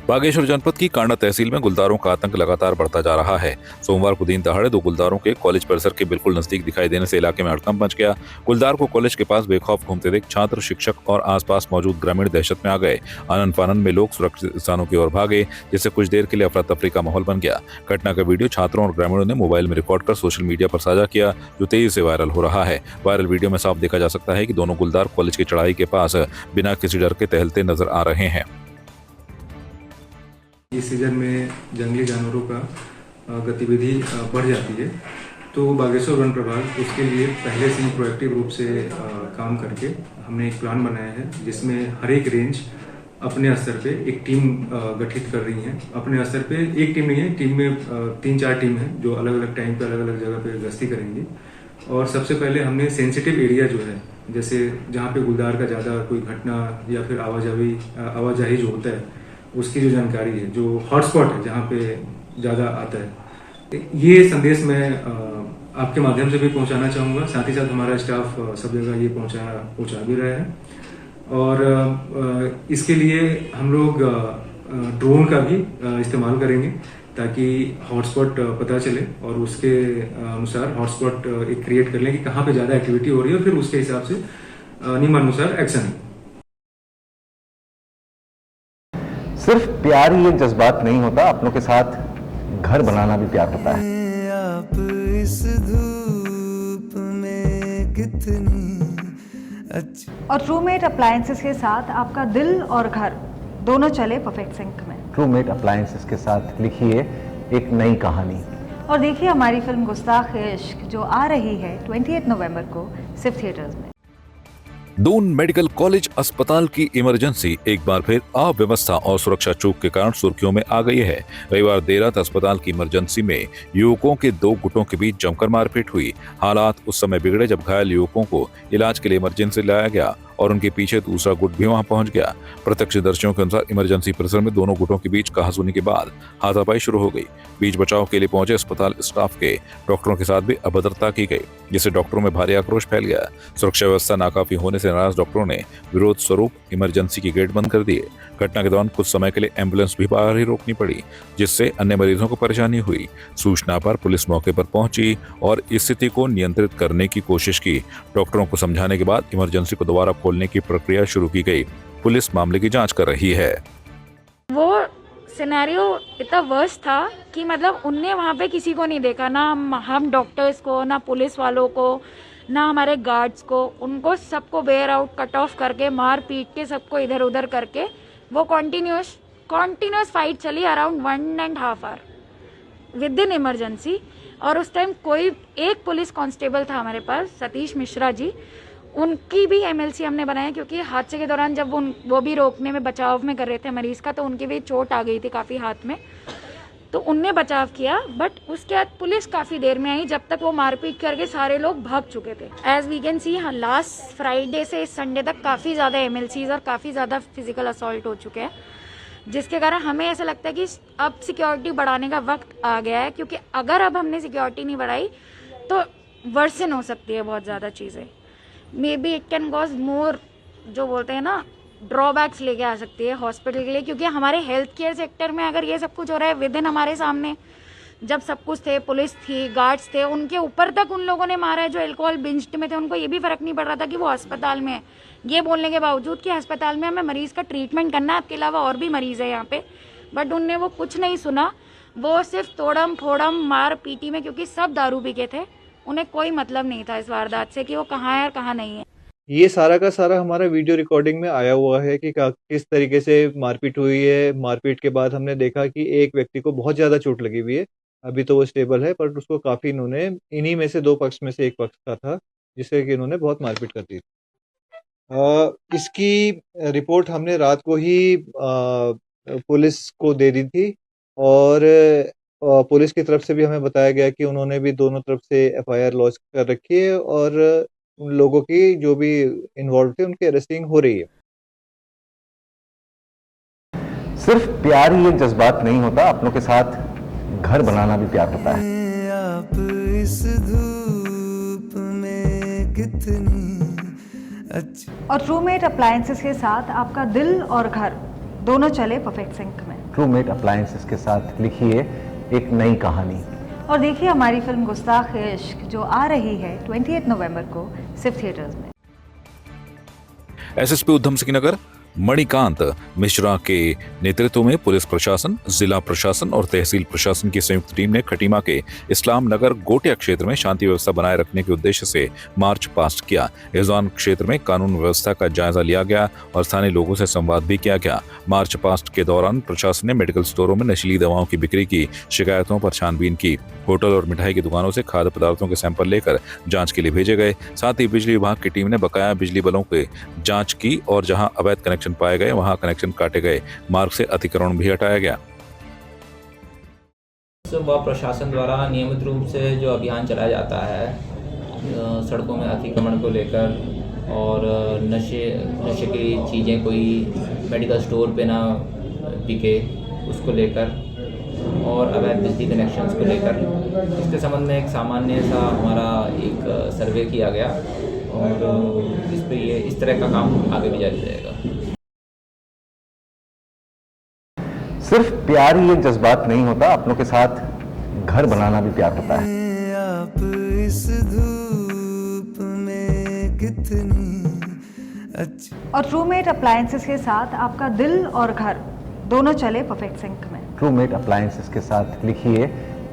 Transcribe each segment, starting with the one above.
बागेश्वर जनपद की कांडा तहसील में गुलदारों का आतंक लगातार बढ़ता जा रहा है। सोमवार को दिन दहाड़े दो गुलदारों के कॉलेज परिसर के बिल्कुल नजदीक दिखाई देने से इलाके में हड़कंप मच गया। गुलदार को कॉलेज के पास बेखौफ घूमते देख छात्र, शिक्षक और आसपास मौजूद ग्रामीण दहशत में आ गए। आनन फानन में लोग सुरक्षित स्थानों की ओर भागे, जिससे कुछ देर के लिए अफरा तफरी का माहौल बन गया। घटना का वीडियो छात्रों और ग्रामीणों ने मोबाइल में रिकॉर्ड कर सोशल मीडिया पर साझा किया, जो तेजी से वायरल हो रहा है। वायरल वीडियो में साफ देखा जा सकता है कि दोनों गुलदार कॉलेज की चढ़ाई के पास बिना किसी डर के टहलते नजर आ रहे हैं। इस सीज़न में जंगली जानवरों का गतिविधि बढ़ जाती है, तो बागेश्वर वन प्रभाग उसके लिए पहले से ही प्रोएक्टिव रूप से काम करके हमने एक प्लान बनाया है, जिसमें हर एक रेंज अपने स्तर पे एक टीम गठित कर रही है। अपने स्तर पे एक टीम नहीं है, टीम में 3-4 टीम है जो अलग अलग टाइम पे अलग अलग जगह पे गश्ती करेंगी। और सबसे पहले हमने सेंसिटिव एरिया जो है, जैसे जहाँ पे गुलदार का ज़्यादा कोई घटना या फिर आवाजाही जो होता है उसकी जो जानकारी है, जो हॉटस्पॉट है जहाँ पे ज़्यादा आता है, ये संदेश मैं आपके माध्यम से भी पहुँचाना चाहूँगा। साथ ही साथ हमारा स्टाफ सब जगह ये पहुँचा भी रहा है। और इसके लिए हम लोग ड्रोन का भी इस्तेमाल करेंगे, ताकि हॉटस्पॉट पता चले और उसके अनुसार हॉटस्पॉट एक क्रिएट कर लें कि कहाँ पे ज़्यादा एक्टिविटी हो रही है, और फिर उसके हिसाब से नियमानुसार एक्शन। सिर्फ प्यार ही एक जज्बात नहीं होता, अपनों के साथ घर बनाना भी प्यार होता है। आप इस धूप में कितनी अच्छी। और ट्रूमेट अप्लायंसेस के साथ आपका दिल और घर दोनों चले परफेक्ट सिंक में। ट्रूमेट अप्लायंसेस के साथ लिखिए एक नई कहानी और देखिए हमारी फिल्म गुस्ताख-ए-इश्क, जो आ रही है 28 नवंबर को सिर्फ थिएटर्स में। दून मेडिकल कॉलेज अस्पताल की इमरजेंसी एक बार फिर अव्यवस्था और सुरक्षा चूक के कारण सुर्खियों में आ गई है। रविवार देर रात अस्पताल की इमरजेंसी में युवकों के दो गुटों के बीच जमकर मारपीट हुई। हालात उस समय बिगड़े जब घायल युवकों को इलाज के लिए इमरजेंसी लाया गया और उनके पीछे दूसरा गुट भी वहां पहुंच गया। प्रत्यक्षदर्शियों के अनुसार इमरजेंसी परिसर में दोनों गुटों के बीच कहासुनी के बाद हाथापाई शुरू हो गई। बीच बचाव के लिए पहुंचे अस्पताल स्टाफ के डॉक्टरों के साथ भी अभद्रता की गई, जिससे डॉक्टरों में भारी आक्रोश फैल गया। सुरक्षा व्यवस्था नाकाफी होने से नाराज डॉक्टरों ने विरोध स्वरूप इमरजेंसी के गेट बंद कर दिए। घटना के दौरान कुछ समय के लिए एम्बुलेंस भी बाहर ही रोकनी पड़ी, जिससे अन्य मरीजों को परेशानी हुई। सूचना पर पुलिस मौके पर पहुंची और स्थिति को नियंत्रित करने की कोशिश की। डॉक्टरों को समझाने के बाद इमरजेंसी को दोबारा खोलने की प्रक्रिया शुरू की गई। पुलिस मामले की जांच कर रही है। वो सिनेरियो इतना वर्स्ट था कि मतलब उनने वहाँ पे किसी को नहीं देखा, ना हम डॉक्टर्स को, ना पुलिस वालों को, ना हमारे गार्ड्स को। उनको सबको बेयर आउट, कट ऑफ करके, मार पीट के सबको इधर उधर करके वो कॉन्टिन्यूस फाइट चली around 1.5 hour within emergency. और उस टाइम कोई एक पुलिस कांस्टेबल था हमारे पास, सतीश मिश्रा जी, उनकी भी एमएलसी हमने बनाया, क्योंकि हादसे के दौरान जब वो भी रोकने में, बचाव में कर रहे थे मरीज का, तो उनकी भी चोट आ गई थी काफ़ी हाथ में, तो उनने बचाव किया। बट उसके बाद पुलिस काफ़ी देर में आई, जब तक वो मारपीट करके सारे लोग भाग चुके थे। As we can see, last Friday से इस संडे तक काफ़ी ज़्यादा एमएलसीज और काफ़ी ज़्यादा फिजिकल असॉल्ट हो चुके हैं, जिसके कारण हमें ऐसा लगता है कि अब सिक्योरिटी बढ़ाने का वक्त आ गया है, क्योंकि अगर अब हमने सिक्योरिटी नहीं बढ़ाई तो वर्सन हो सकती है बहुत ज़्यादा चीज़ें। May be it can cause मोर, जो बोलते हैं ना, ड्रॉबैक्स लेके आ सकती है हॉस्पिटल के लिए, क्योंकि हमारे हेल्थ केयर सेक्टर में अगर ये सब कुछ हो रहा है विद इन हमारे सामने, जब सब कुछ थे, पुलिस थी, गार्ड्स थे, उनके ऊपर तक उन लोगों ने मारा है जो अल्कोहल बिंज्ड में थे। उनको ये भी फर्क नहीं पड़ रहा था कि वो अस्पताल में है, ये बोलने के बावजूद कि अस्पताल में हमें मरीज का ट्रीटमेंट करना है, आपके अलावा और भी मरीज है यहाँ पे। बट उनने वो कुछ नहीं सुना, वो सिर्फ तोड़म फोड़म मार पीटी में, क्योंकि सब दारू पी के थे, उन्हें कोई मतलब नहीं था इस वारदात से कि वो कहाँ है और कहाँ नहीं है। ये सारा का सारा हमारा वीडियो रिकॉर्डिंग में आया हुआ है कि किस तरीके से मारपीट हुई है। मारपीट के बाद हमने देखा कि एक व्यक्ति को बहुत ज़्यादा चोट लगी हुई है, अभी तो वो स्टेबल है, पर उसको काफ़ी इन्होंने, इन्हीं में से 2 पक्ष में से एक पक्ष का था जिससे कि इन्होंने बहुत मारपीट कर दी। इसकी रिपोर्ट हमने रात को ही पुलिस को दे दी थी, और पुलिस की तरफ से भी हमें बताया गया कि उन्होंने भी दोनों तरफ से एफआईआर लॉन्च कर रखी है, और उन लोगों की जो भी इन्वॉल्व थे उनकी अरेस्टिंग हो रही है। सिर्फ प्यार ही एक जज्बात नहीं होता, अपनों के साथ घर बनाना भी प्यार होता है। आप इस धूप में कितनी अच्छी। और ट्रूमेट अप्लायंसेस के साथ आपका दिल और घर दोनों चले परफेक्ट सिंक में। ट्रूमेट अप्लायंसेस के साथ लिखिए एक नई कहानी। और देखिए हमारी फिल्म गुस्ताख इश्क जो आ रही है 28 नवंबर को सिर्फ थिएटर्स में। एसएसपी उधम सिंह नगर मणिकांत मिश्रा के नेतृत्व में पुलिस प्रशासन, जिला प्रशासन और तहसील प्रशासन की संयुक्त टीम ने खटीमा के इस्लाम नगर गोटिया क्षेत्र में शांति व्यवस्था बनाए रखने के उद्देश्य से मार्च पास्ट किया। इस दौरान क्षेत्र में कानून व्यवस्था का जायजा लिया गया और स्थानीय लोगों से संवाद भी किया गया। मार्च पास्ट के दौरान प्रशासन ने मेडिकल स्टोरों में नशीली दवाओं की बिक्री की शिकायतों पर छानबीन की। होटल और मिठाई की दुकानों से खाद्य पदार्थों के सैंपल लेकर जांच के लिए भेजे गए। साथ ही बिजली विभाग की टीम ने बकाया बिजली बिलों की जांच की और जहां अवैध कनेक्शन पाए गए वहां कनेक्शन काटे गए। मार्ग से अतिक्रमण भी हटाया गया। व प्रशासन द्वारा नियमित रूप से जो अभियान चलाया जाता है सड़कों में अतिक्रमण को लेकर और नशे की चीज़ें कोई मेडिकल स्टोर पे ना बिके उसको लेकर और अवैध बिजली कनेक्शंस को लेकर, इसके संबंध में एक सामान्य सा हमारा एक सर्वे किया गया और इस पे ये इस तरह का काम आगे भी जारी रहेगा। सिर्फ प्यार ही एक जज्बात नहीं होता, अपनों के साथ घर बनाना भी प्यार होता है। आप इस धूप में कितनी अच्छी। और ट्रूमेट अप्लायंसेस के साथ आपका दिल और घर दोनों चले परफेक्ट सिंक में। ट्रूमेट अप्लायंसेस के साथ लिखिए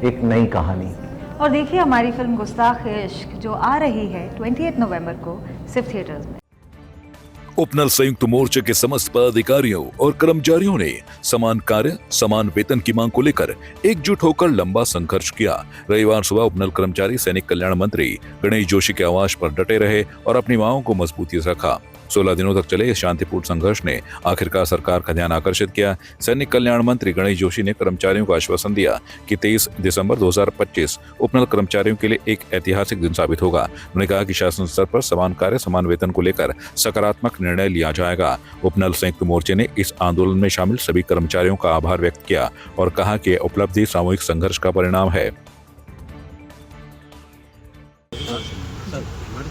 एक नई कहानी। और देखिए हमारी फिल्म गुस्ताख इश्क जो आ रही है 28 नवंबर को सिर्फ थिएटर्स में। उपनल संयुक्त मोर्चे के समस्त पदाधिकारियों और कर्मचारियों ने समान कार्य, समान वेतन की मांग को लेकर एकजुट होकर लंबा संघर्ष किया। रविवार सुबह उपनल कर्मचारी सैनिक कल्याण मंत्री गणेश जोशी के आवास पर डटे रहे और अपनी मांगों को मजबूती से रखा। 16 दिनों तक चले इस शांतिपूर्ण संघर्ष ने आखिरकार सरकार का ध्यान आकर्षित किया। सैनिक कल्याण मंत्री गणेश जोशी ने कर्मचारियों को आश्वासन दिया कि 23 दिसंबर 2025 उपनल कर्मचारियों के लिए एक ऐतिहासिक दिन साबित होगा। उन्होंने कहा कि शासन स्तर पर समान कार्य, समान वेतन को लेकर सकारात्मक निर्णय लिया जाएगा। उपनल संयुक्त मोर्चे ने इस आंदोलन में शामिल सभी कर्मचारियों का आभार व्यक्त किया और कहा कि यह उपलब्धि सामूहिक संघर्ष का परिणाम है।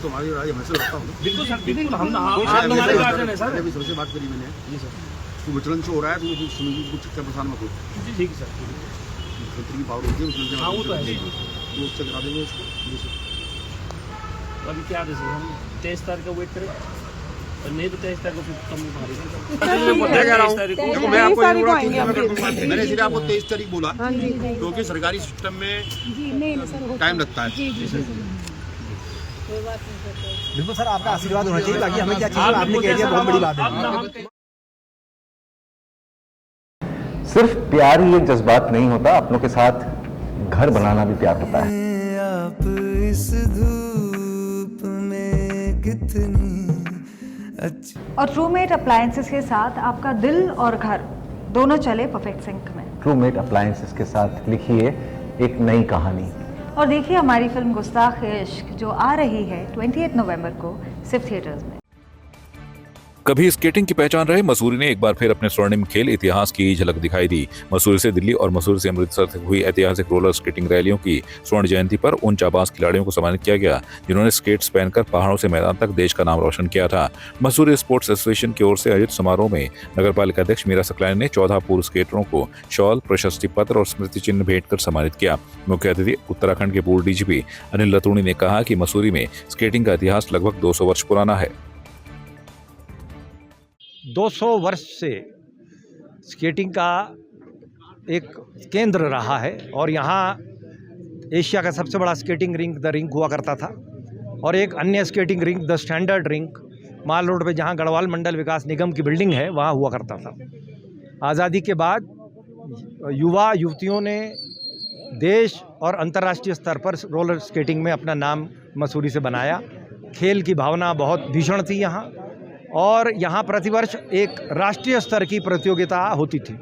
तुम्हारी राय हमेशा रखता हूँ। बिल्कुल सर, बिल्कुल हम हमारे गार्जियन है सर। अभी सबसे बात करी मैंने। जी सर। तो विचलन से हो रहा है, तो कुछ सुनिए, कुछ चक्कर प्रसाद मत हो। जी ठीक सर। मुख्यमंत्री की पावर होती है विचलन से। हाँ वो तो है। तो उससे करा देंगे उसको। जी सर। अभी क्या जैसे हम 23 तारीख का वेट करें और नहीं तो 23 तारीख को फिर कम मैं कह रहा हूँ, देखो मैं आपको मैंने इसलिए आपको 23 तारीख बोला क्योंकि सरकारी सिस्टम में टाइम लगता है। बिल्कुल सर, आपका आशीर्वाद होना चाहिए, बाकी हमें क्या चाहिए आपने कह दिया, बहुत बड़ी बात है। सिर्फ प्यार ही एक जज्बात नहीं होता, अपनों के साथ घर बनाना भी प्यार होता है। आप इस धूप में कितनी अच्छी। और ट्रूमेट अप्लायंसेस के साथ आपका दिल और घर दोनों चले परफेक्ट सिंक में। ट्रूमेट अप्लायंसेस के साथ लिखिए एक नई कहानी। और देखिए हमारी फिल्म गुस्ताख इश्क जो आ रही है 28 नवंबर को सिर्फ थिएटर्स में। कभी स्केटिंग की पहचान रहे मसूरी ने एक बार फिर अपने स्वर्णिम खेल इतिहास की झलक दिखाई दी। मसूरी से दिल्ली और मसूरी से अमृतसर तक हुई ऐतिहासिक रोलर स्केटिंग रैलियों की स्वर्ण जयंती पर उन जाबाज खिलाड़ियों को सम्मानित किया गया जिन्होंने स्केट्स पहनकर पहाड़ों से मैदान तक देश का नाम रोशन किया था। मसूरी स्पोर्ट्स एसोसिएशन की ओर से आयोजित समारोह में नगरपालिका अध्यक्ष मीरा सकलानी ने 14 पूर्व स्केटरों को शॉल, प्रशस्ति पत्र और स्मृति चिन्ह भेंट कर सम्मानित किया। मुख्य अतिथि उत्तराखंड के पूर्व डीजीपी अनिल रतूड़ी ने कहा कि मसूरी में स्केटिंग का इतिहास लगभग 200 वर्ष पुराना है। 200 वर्ष से स्केटिंग का एक केंद्र रहा है और यहाँ एशिया का सबसे बड़ा स्केटिंग रिंक द रिंक हुआ करता था और एक अन्य skating rink the standard rink mall road पे जहाँ गढ़वाल मंडल विकास निगम की बिल्डिंग है वहाँ हुआ करता था। आज़ादी के बाद युवा युवतियों ने देश और अंतर्राष्ट्रीय स्तर पर रोलर स्केटिंग में अपना नाम मसूरी से बनाया। खेल की भावना बहुत भीषण थी यहाँ और यहाँ प्रतिवर्ष एक राष्ट्रीय स्तर की प्रतियोगिता होती थी।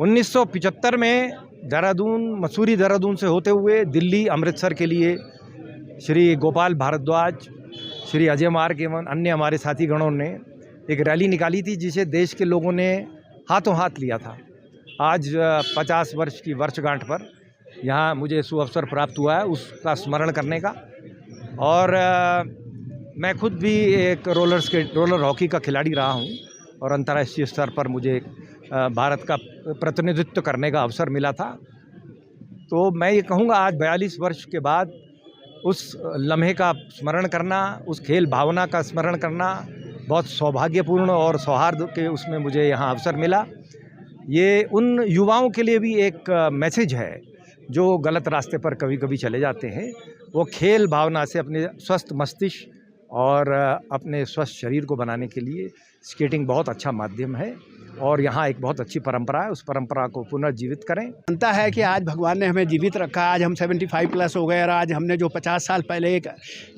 1975 में देहरादून, मसूरी देहरादून से होते हुए दिल्ली, अमृतसर के लिए श्री गोपाल भारद्वाज, श्री अजय मार्ग एवं अन्य हमारे साथीगणों ने एक रैली निकाली थी जिसे देश के लोगों ने हाथों हाथ लिया था। आज 50 वर्ष की वर्षगांठ पर यहाँ मुझे सुअवसर प्राप्त हुआ है उसका स्मरण करने का और मैं खुद भी एक रोलर हॉकी का खिलाड़ी रहा हूँ और अंतर्राष्ट्रीय स्तर पर मुझे भारत का प्रतिनिधित्व करने का अवसर मिला था। तो मैं ये कहूँगा आज 42 वर्ष के बाद उस लम्हे का स्मरण करना, उस खेल भावना का स्मरण करना बहुत सौभाग्यपूर्ण और सौहार्द के उसमें मुझे यहाँ अवसर मिला। ये उन युवाओं के लिए भी एक मैसेज है जो गलत रास्ते पर कभी कभी चले जाते हैं। वो खेल भावना से अपने स्वस्थ मस्तिष्क और अपने स्वस्थ शरीर को बनाने के लिए स्केटिंग बहुत अच्छा माध्यम है और यहाँ एक बहुत अच्छी परंपरा है, उस परंपरा को पुनर्जीवित करें। बनता है कि आज भगवान ने हमें जीवित रखा। आज हम 75 प्लस हो गए और आज हमने जो 50 साल पहले एक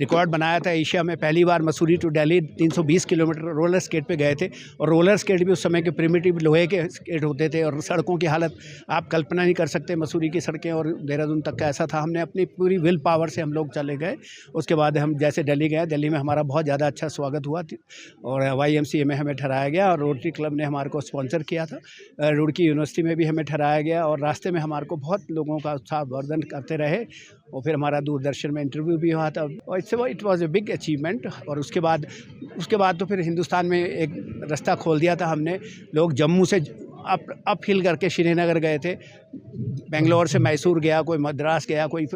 रिकॉर्ड बनाया था एशिया में, पहली बार Mussoorie to Delhi 320 kilometre roller skate पे गए थे। और रोलर स्केट भी उस समय के प्रिमिटिव लोहे के स्केट होते थे और सड़कों की हालत आप कल्पना नहीं कर सकते। मसूरी की सड़कें और देहरादून तक का ऐसा था। हमने अपनी पूरी विल पावर से हम लोग चले गए। उसके बाद हम जैसे दिल्ली गए, दिल्ली में हमारा बहुत ज़्यादा अच्छा स्वागत हुआ और YMCA में हमें ठहराया गया और रोटरी क्लब ने हमारे को स्पॉन्सर किया था। रुड़की यूनिवर्सिटी में भी हमें ठहराया गया और रास्ते में हमारे को बहुत लोगों का उत्साहवर्धन करते रहे और फिर हमारा दूरदर्शन में इंटरव्यू भी हुआ था और it was a big achievement. और उसके बाद तो फिर हिंदुस्तान में एक रास्ता खोल दिया था हमने। लोग जम्मू से अप हिल करके श्रीनगर गए थे, बेंगलोर से मैसूर गया, कोई मद्रास गया, कोई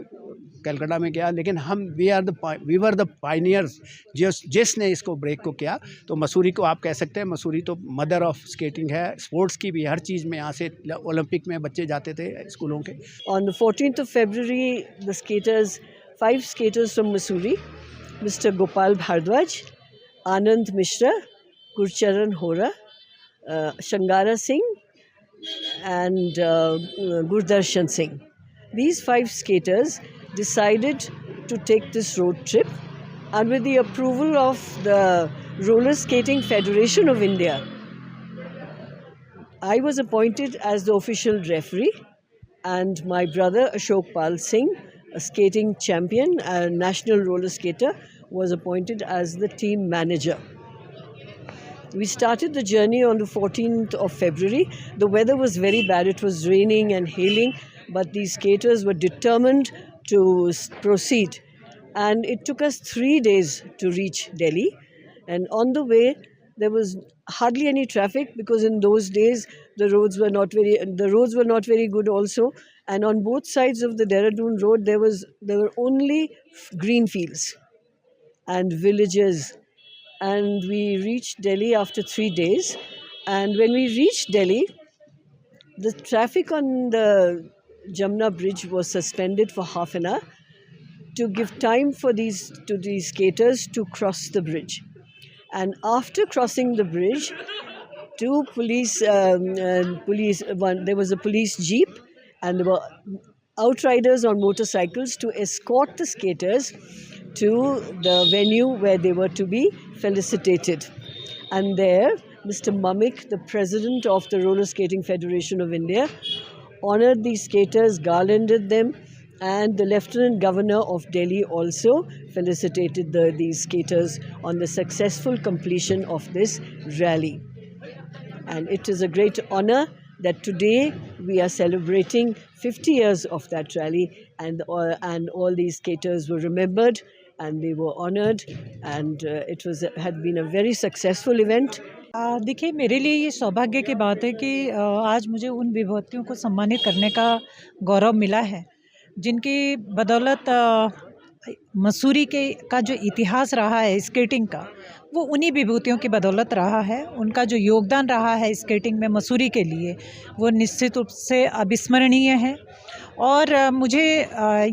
कलकत्ता में गया, लेकिन हम वी वर द पायनियर्स जिसने इसको ब्रेक को किया। तो मसूरी को आप कह सकते हैं, मसूरी तो मदर ऑफ स्केटिंग है, स्पोर्ट्स की भी, हर चीज़ में। यहाँ से ओलंपिक में बच्चे जाते थे स्कूलों के। On the 14th of February, the skaters, 5 skaters from Mussoorie, Mr. Gopal Bhardwaj, Anand Mishra, Gurcharan Hora, Shangara Singh and Gurdarshan Singh. These 5 skaters decided to take this road trip, and with the approval of the Roller Skating Federation of India, I was appointed as the official referee, and my brother Ashok Pal Singh, a skating champion and national roller skater, was appointed as the team manager. We started the journey on the 14th of February. The weather was very bad. It was raining and hailing, but these skaters were determined to proceed. And it took us 3 days to reach Delhi. And on the way, there was hardly any traffic because in those days, the roads were not very good also. And on both sides of the Dehradun road, there were only green fields and villages. And we reached Delhi after 3 days. And when we reached Delhi, the traffic on the Jamna Bridge was suspended for half an hour to give time for these skaters to cross the bridge. And after crossing the bridge, there was a police jeep and there were outriders on motorcycles to escort the skaters to the venue where they were to be felicitated. And there, Mr. Mamik, the president of the Roller Skating Federation of India, honored these skaters, garlanded them, and the Lieutenant Governor of Delhi also felicitated these skaters on the successful completion of this rally. And it is a great honor that today we are celebrating 50 years of that rally, and all these skaters were remembered and they were honored, and it had been a very successful event. देखिए, मेरे लिए ये सौभाग्य की बात है कि आज मुझे उन विभूतियों को सम्मानित करने का गौरव मिला है जिनकी बदौलत मसूरी का जो इतिहास रहा है स्केटिंग का, वो उन्हीं विभूतियों की बदौलत रहा है। उनका जो योगदान रहा है स्केटिंग में मसूरी के लिए, वो निश्चित रूप से अविस्मरणीय है। और मुझे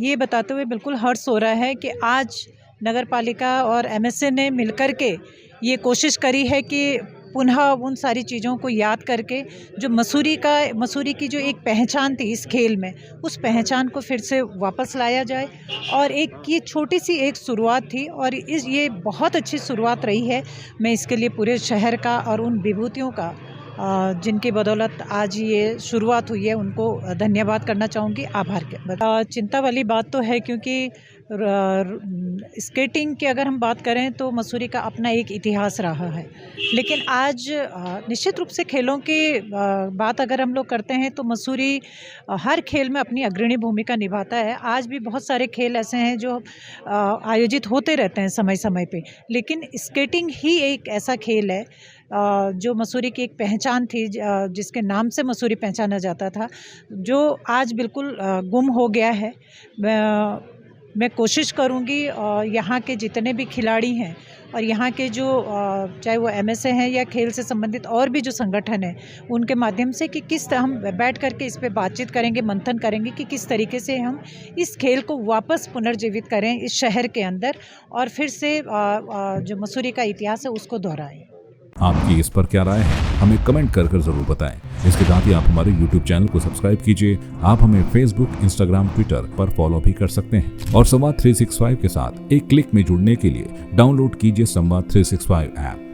ये बताते हुए बिल्कुल हर्ष हो रहा है कि आज नगर पालिका और MSA ने मिलकर के ये कोशिश करी है कि पुनः उन सारी चीज़ों को याद करके जो मसूरी की जो एक पहचान थी इस खेल में, उस पहचान को फिर से वापस लाया जाए। और ये छोटी सी एक शुरुआत थी और ये बहुत अच्छी शुरुआत रही है। मैं इसके लिए पूरे शहर का और उन विभूतियों का जिनकी बदौलत आज ये शुरुआत हुई है, उनको धन्यवाद करना चाहूँगी, आभार के। चिंता वाली बात तो है क्योंकि स्केटिंग की अगर हम बात करें तो मसूरी का अपना एक इतिहास रहा है, लेकिन आज निश्चित रूप से खेलों की बात अगर हम लोग करते हैं तो मसूरी हर खेल में अपनी अग्रणी भूमिका निभाता है। आज भी बहुत सारे खेल ऐसे हैं जो आयोजित होते रहते हैं समय समय पे, लेकिन स्केटिंग ही एक ऐसा खेल है जो मसूरी की एक पहचान थी, जिसके नाम से मसूरी पहचाना जाता था, जो आज बिल्कुल गुम हो गया है। मैं कोशिश करूँगी यहाँ के जितने भी खिलाड़ी हैं और यहाँ के जो चाहे वो MSA हैं या खेल से संबंधित और भी जो संगठन हैं, उनके माध्यम से कि किस तरह हम बैठ करके इस पे बातचीत करेंगे, मंथन करेंगे कि किस तरीके से हम इस खेल को वापस पुनर्जीवित करें इस शहर के अंदर और फिर से जो मसूरी का इतिहास है उसको दोहराएं। आपकी इस पर क्या राय है, हमें कमेंट कर जरूर बताएं। इसके साथ ही आप हमारे YouTube चैनल को सब्सक्राइब कीजिए। आप हमें Facebook, Instagram, Twitter पर फॉलो भी कर सकते हैं और संवाद 365 के साथ एक क्लिक में जुड़ने के लिए डाउनलोड कीजिए संवाद 365 ऐप।